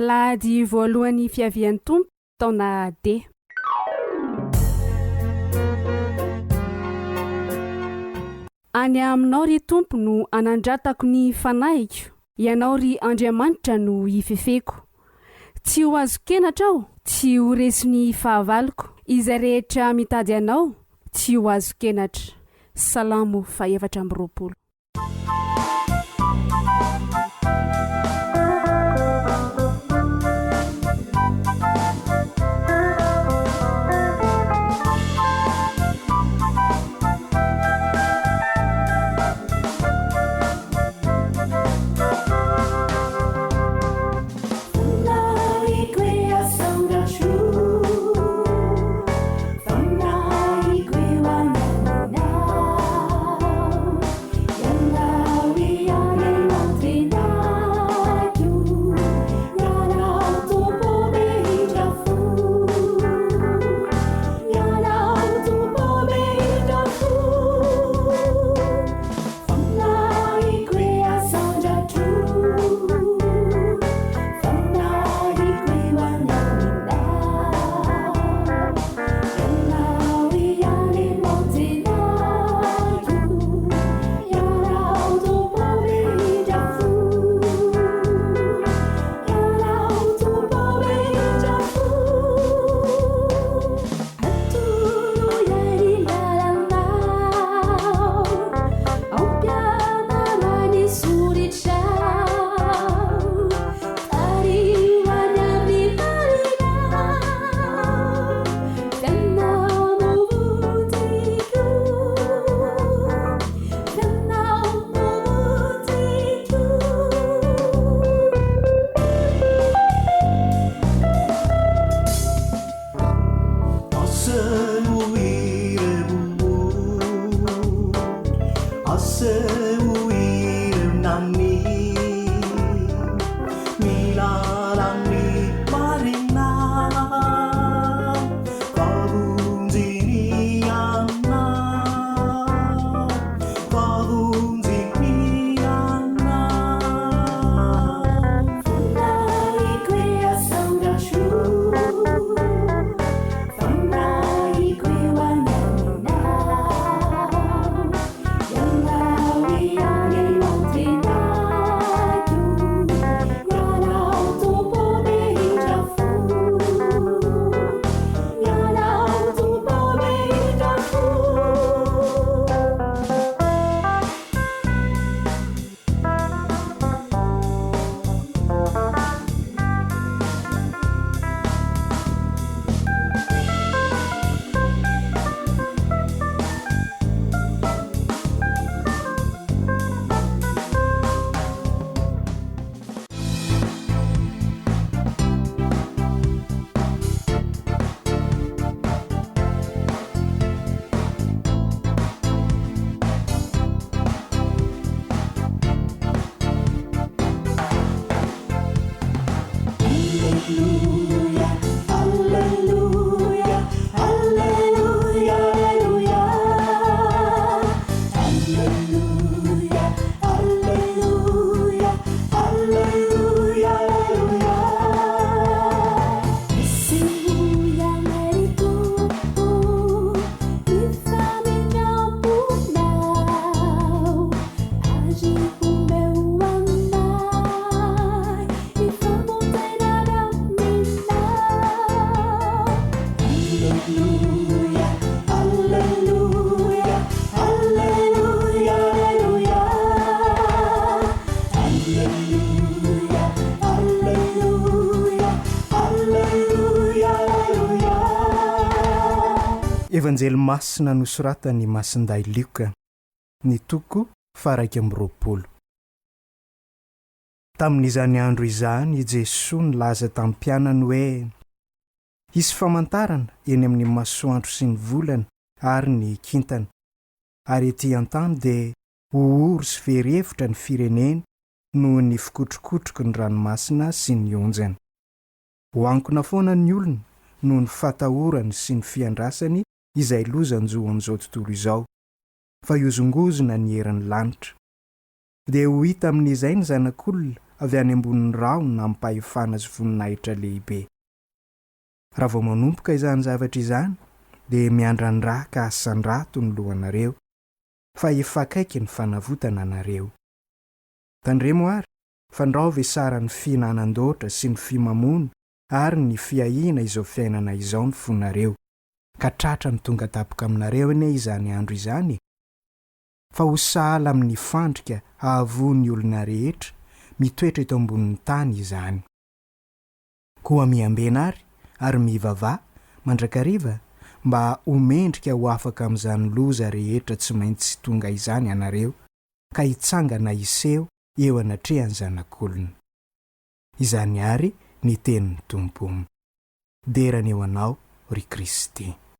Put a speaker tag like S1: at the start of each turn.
S1: alahady voalohan'ny fiavian'ny tompo taona D. Any aminao ry tompo no anandratako ny fanahiko, ianao ry Andriamanitra no ifefeko. Tsy ho azo kenatra aho, tsy ho resy fahavaloko. Izay rehetra mitady anao, tsy ho azo kenatra. Salamo 4:20.
S2: Evanjely masina nosoratany Masinday Lioka ny toko 1:20. Tamin'izany andro izany Jesosy nilaza tamin'ny mpianany hoe hisy famantarana eny amin'ny masoandro sy ny volana ary ny kintana, ary ety an-tany dia hooro sy ferhevitra ny firenena noho ny fikotrokotroky ny ranomasina sy ny onjana. Hoankona foana ny olona noho ny fatahorany sy ny fiandrasany izay lozanjo amin'izao tontolo izao, fa iozongozona ny herin'ny lanitra. Dia ho hita amin'izay ny zanak'olona avy any ambonin'ny raona ampahefana azy voninahitra lehibe. Raha vao manompoka izany zavatra izany dia miandran-dra ka asan-drato ny lohanareo, fa efa akaiky ny fanavotana anareo. Tandremo ary, fandraova sara ny fihinanan-doatra sy ny fimamoana ary ny fiahiana izao fiainana izao ny fonareo, ka tratra ny tonga tapoka aminareo anie izany andro izany. Fa ho sahala amin'ny fandrika ahavoan'ny olona rehetra mitoetra eto ambonin'ny tany izany. Koa miambena ary mivavà mandrakariva mba homendrika ho afaka amin'izany loza rehetra tsy maintsy tonga izany ianareo, ka hitsangana iseho eo anatrehan'ny zanak'olona. Izany ary ny tenin'ny Tompo. Derany eo anao ry Kristy.